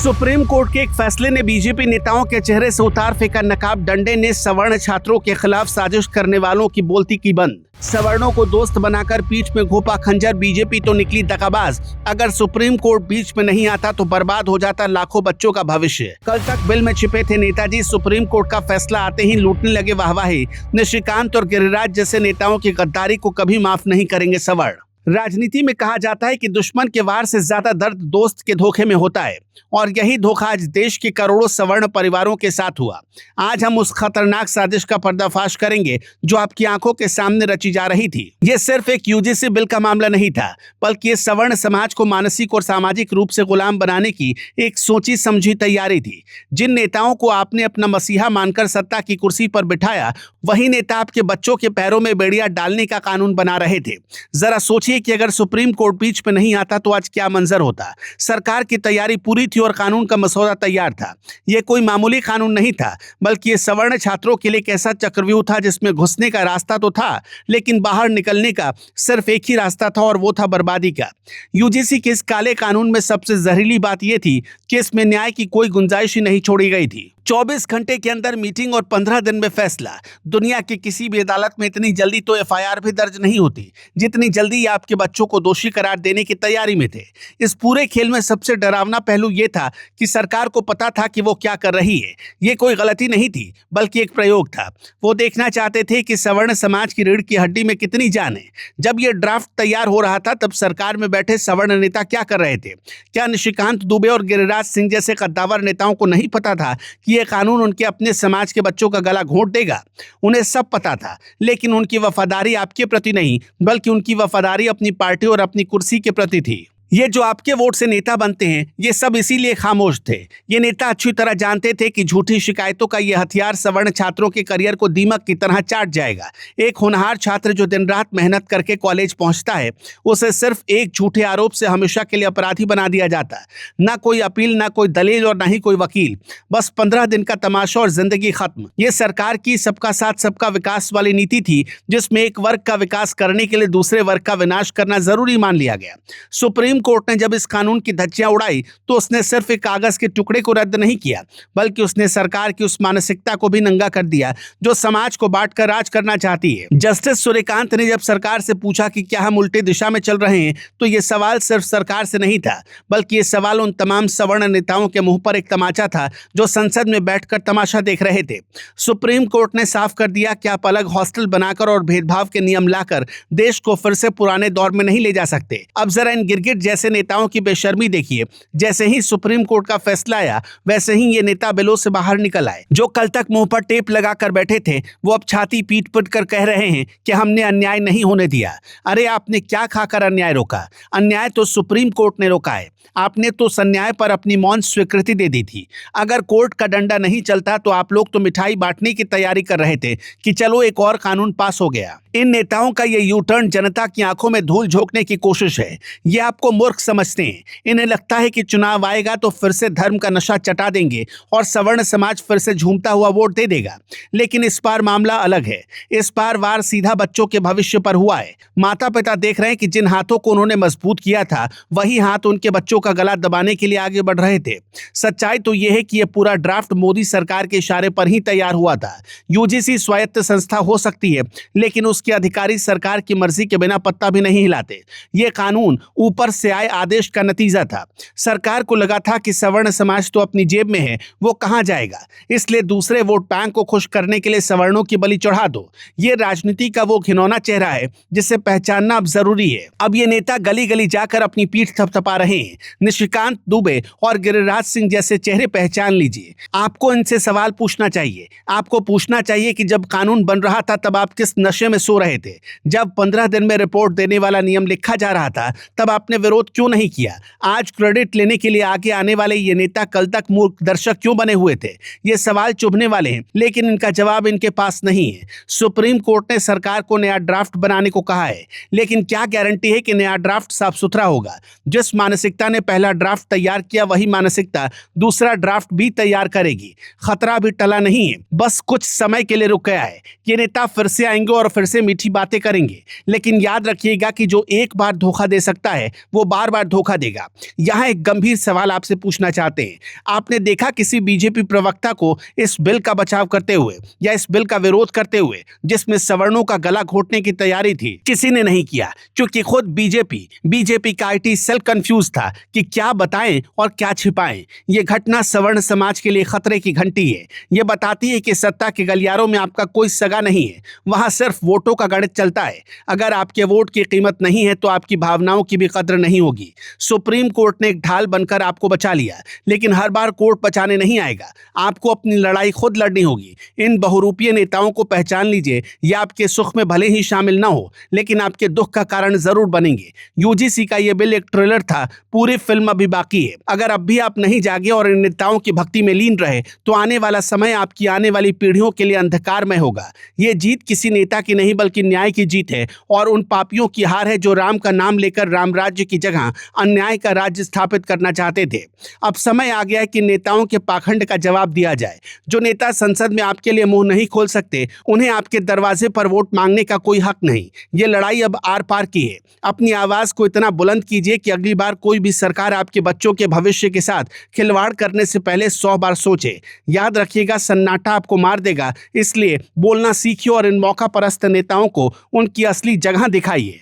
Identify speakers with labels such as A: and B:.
A: Supreme court के एक फैसले ने बीजेपी नेताओं के चेहरे से उतार फेंका नकाब। डंडे ने सवर्ण छात्रों के खिलाफ साजिश करने वालों की बोलती की बंद। सवर्णों को दोस्त बनाकर पीठ में घोंपा खंजर। बीजेपी तो निकली दगाबाज। अगर सुप्रीम कोर्ट बीच में नहीं आता तो बर्बाद हो जाता लाखों बच्चों का भविष्य। कल तक बिल में छिपे थे नेताजी, सुप्रीम कोर्ट का फैसला आते ही लूटने लगे वाहवाही। निशिकांत और गिरिराज जैसे नेताओं की गद्दारी को कभी माफ नहीं करेंगे सवर्ण। राजनीति में कहा जाता है कि दुश्मन के वार से ज्यादा दर्द दोस्त के धोखे में होता है, और यही धोखा आज देश के करोड़ों सवर्ण परिवारों के साथ हुआ। आज हम उस खतरनाक साजिश का पर्दाफाश करेंगे जो आपकी आंखों के सामने रची जा रही थी। ये सिर्फ एक यूजीसी बिल का मामला नहीं था, बल्कि ये सवर्ण समाज को मानसिक और सामाजिक रूप से गुलाम बनाने की एक सोची समझी तैयारी थी। जिन नेताओं को आपने अपना मसीहा मानकर सत्ता की कुर्सी पर बिठाया, वही नेता आपके बच्चों के पैरों में बेड़ियां डालने का कानून बना रहे थे। जरा सोचिए कि अगर सुप्रीम कोर्ट बीच में नहीं आता तो आज क्या मंजर होता। सरकार की तैयारी पूरी थी और कानून का मसौदा तैयार था। यह कोई मामूली कानून नहीं था, बल्कि ये सवर्ण छात्रों के लिए एक ऐसा चक्रव्यूह था जिसमें घुसने का रास्ता तो था, लेकिन बाहर निकलने का सिर्फ एक ही रास्ता था, और वो था बर्बादी का। यूजीसी के इस काले कानून में सबसे जहरीली बात यह थी कि इसमें न्याय की कोई गुंजाइश ही नहीं छोड़ी गई थी। 24 घंटे के अंदर मीटिंग और 15 दिन में फैसला। दुनिया की किसी भी अदालत में इतनी जल्दी तो एफआईआर भी दर्ज नहीं होती जितनी जल्दी आपके बच्चों को दोषी करार देने की तैयारी में थे। इस पूरे खेल में सबसे डरावना पहलू यह था कि सरकार को पता था कि वो क्या कर रही है। ये कोई गलती नहीं थी, बल्कि एक प्रयोग था। वो देखना चाहते थे कि सवर्ण समाज की रीढ़ की हड्डी में कितनी जान है। जब ये ड्राफ्ट तैयार हो रहा था तब सरकार में बैठे सवर्ण नेता क्या कर रहे थे? क्या निशिकांत दुबे और गिरिराज सिंह जैसे कद्दावर नेताओं को नहीं पता था कि यह कानून उनके अपने समाज के बच्चों का गला घोंट देगा? उन्हें सब पता था, लेकिन उनकी वफादारी आपके प्रति नहीं, बल्कि उनकी वफादारी अपनी पार्टी और अपनी कुर्सी के प्रति थी। ये जो आपके वोट से नेता बनते हैं, ये सब इसीलिए खामोश थे। ये नेता अच्छी तरह जानते थे कि झूठी शिकायतों का ये हथियार सवर्ण छात्रों के करियर को दीमक की तरह चाट जाएगा। एक होनहार छात्र जो दिन रात मेहनत करके कॉलेज पहुंचता है, उसे सिर्फ एक झूठे आरोप से हमेशा के लिए अपराधी बना दिया जाता। ना कोई अपील, ना कोई दलील और ना ही कोई वकील। बस 15 दिन का तमाशा और जिंदगी खत्म। ये सरकार की सबका साथ सबका विकास वाली नीति थी, जिसमें एक वर्ग का विकास करने के लिए दूसरे वर्ग का विनाश करना जरूरी मान लिया गया। सुप्रीम कोर्ट ने जब इस कानून की धज्जियां उड़ाई तो उसने सिर्फ एक कागज के टुकड़े को रद्द नहीं किया, बल्कि उसने सरकार की उस मानसिकता को भी नंगा कर दिया जो समाज को बांटकर राज करना चाहती है। जस्टिस सूर्यकांत ने जब सरकार से पूछा कि क्या हम उल्टी दिशा में चल रहे हैं, तो यह सवाल सिर्फ सरकार से नहीं था, बल्कि यह सवाल उन तमाम सवर्ण नेताओं के मुंह पर एक तमाचा था जो संसद में बैठकर तमाशा देख रहे थे। सुप्रीम कोर्ट ने साफ कर दिया कि आप अलग हॉस्टल बनाकर और भेदभाव के नियम लाकर देश को फिर से पुराने दौर में नहीं ले जा सकते। अब जरा इन गिरगिट जैसे नेताओं की बेशर्मी देखिए। जैसे ही सुप्रीम कोर्ट का फैसला आया, वैसे ही ये नेता बिलों से बाहर निकल आए। जो कल तक मुंह पर टेप लगाकर बैठे थे, वो अब छाती पीट पीट कर कह रहे हैं कि हमने अन्याय नहीं होने दिया। अरे आपने क्या खाकर अन्याय रोका? अन्याय तो सुप्रीम कोर्ट ने रोका है। आपने तो उस अन्याय पर अपनी मौन स्वीकृति दे दी थी। अगर कोर्ट का डंडा नहीं चलता तो आप लोग तो मिठाई बांटने की तैयारी कर रहे थे कि चलो एक और कानून पास हो गया। इन नेताओं का ये यू टर्न जनता की आंखों में धूल झोंकने की कोशिश है। ये आपको मूर्ख समझते हैं। इन्हें लगता है कि चुनाव आएगा तो फिर से धर्म का नशा चटा देंगे और सवर्ण समाज फिर से झूमता हुआ वोट दे देगा। लेकिन इस बार मामला अलग है। इस बार वार सीधा बच्चों के भविष्य पर हुआ है। माता पिता देख रहे हैं कि जिन हाथों को उन्होंने मजबूत किया था, वही हाथ उनके बच्चों का गला दबाने के लिए आगे बढ़ रहे थे। सच्चाई तो यह है कि यह पूरा ड्राफ्ट मोदी सरकार के इशारे पर ही तैयार हुआ था। यूजीसी स्वायत्त संस्था हो सकती है, लेकिन उसके अधिकारी सरकार की मर्जी के बिना पत्ता भी नहीं हिलाते। यह कानून ऊपर से आए आदेश का नतीजा था। सरकार को लगा था कि सवर्ण समाज तो अपनी जेब में है, वो कहां जाएगा, इसलिए दूसरे वोट बैंक को खुश करने के लिए सवर्णों की बलि चढ़ा दो। ये राजनीति का वो घिनौना चेहरा है जिसे पहचानना अब जरूरी है। अब ये नेता गली गली जाकर अपनी पीठ थपथपा रहे हैं। निशिकांत दुबे और गिरिराज सिंह जैसे चेहरे पहचान लीजिए। आपको इनसे सवाल पूछना चाहिए। आपको पूछना चाहिए कि जब कानून बन रहा था तब आप किस नशे में सो रहे थे? जब 15 दिन में रिपोर्ट देने वाला नियम लिखा जा रहा था तब आपने विरोध क्यों नहीं किया? आज क्रेडिट लेने के लिए आगे आने वाले ये नेता कल तक मूर्ख दर्शक क्यों बने हुए थे? ये सवाल चुभने वाले हैं, लेकिन इनका जवाब इनके पास नहीं है। सुप्रीम कोर्ट ने सरकार को नया ड्राफ्ट बनाने को कहा है, लेकिन क्या गारंटी है कि नया ड्राफ्ट साफ सुथरा होगा? जिस मानसिकता ने पहला ड्राफ्ट तैयार किया, वही मानसिकता दूसरा ड्राफ्ट भी तैयार करेगी। खतरा भी टला नहीं है, बस कुछ समय के लिए रुक गया है। ये नेता फिर से आएंगे और फिर से मीठी बातें करेंगे, लेकिन याद रखिएगा कि जो एक बार धोखा दे सकता है वो बार बार धोखा देगा। यहाँ एक गंभीर सवाल आपसे पूछना चाहते हैं, आपने देखा किसी बीजेपी प्रवक्ता को इस बिल का बचाव करते हुए या इस बिल का विरोध करते हुए जिसमें सवर्णों का गला घोटने की तैयारी थी? किसी ने नहीं किया, क्योंकि खुद बीजेपी का IT सेल कंफ्यूज था कि क्या बताएं और क्या छिपाएं। ये घटना सवर्ण समाज के लिए खतरे की घंटी है। ये बताती है कि सत्ता के गलियारों में आपका कोई सगा नहीं है, वहां सिर्फ वोटों का गणित चलता है। अगर आपके वोट की कीमत नहीं है तो आपकी भावनाओं की भी कद्र नहीं होगी। सुप्रीम कोर्ट ने एक ढाल बनकर आपको बचा लिया, लेकिन हर बार कोर्ट बचाने नहीं आएगा, आपको अपनी लड़ाई खुद लड़नी होगी। इन बहुरूपीय नेताओं को पहचान लीजिए, ये आपके सुख में भले ही शामिल ना हो, लेकिन आपके दुख का कारण जरूर बनेंगे। यूजीसी का यह बिल एक ट्रेलर था, पूरी फिल्म अभी बाकी है। अगर अब भी आप नहीं जागे और इन नेताओं की भक्ति में लीन रहे तो आने वाला समय आपकी आने वाली पीढ़ियों के लिए अंधकारमय होगा। ये जीत किसी नेता की नहीं बल्कि न्याय की जीत है, और उन पापियों की हार है जो राम का नाम लेकर राम राज्य की जगह अन्याय का राज्य स्थापित करना चाहते थे। अब समय आ गया है कि नेताओं के पाखंड का जवाब दिया जाए। जो नेता संसद में आपके लिए मुंह नहीं खोल सकते, उन्हें आपके दरवाजे पर वोट मांगने का कोई हक नहीं। ये लड़ाई अब आर पार की है। अपनी आवाज को इतना बुलंद कीजिए कि अगली बार कोई भी सरकार आपके बच्चों के भविष्य के साथ खिलवाड़ करने से पहले 100 बार सोचे। याद रखिएगा, सन्नाटा आपको मार देगा, इसलिए बोलना सीखिए और इन मौका परस्त नेताओं को उनकी असली जगह दिखाइए।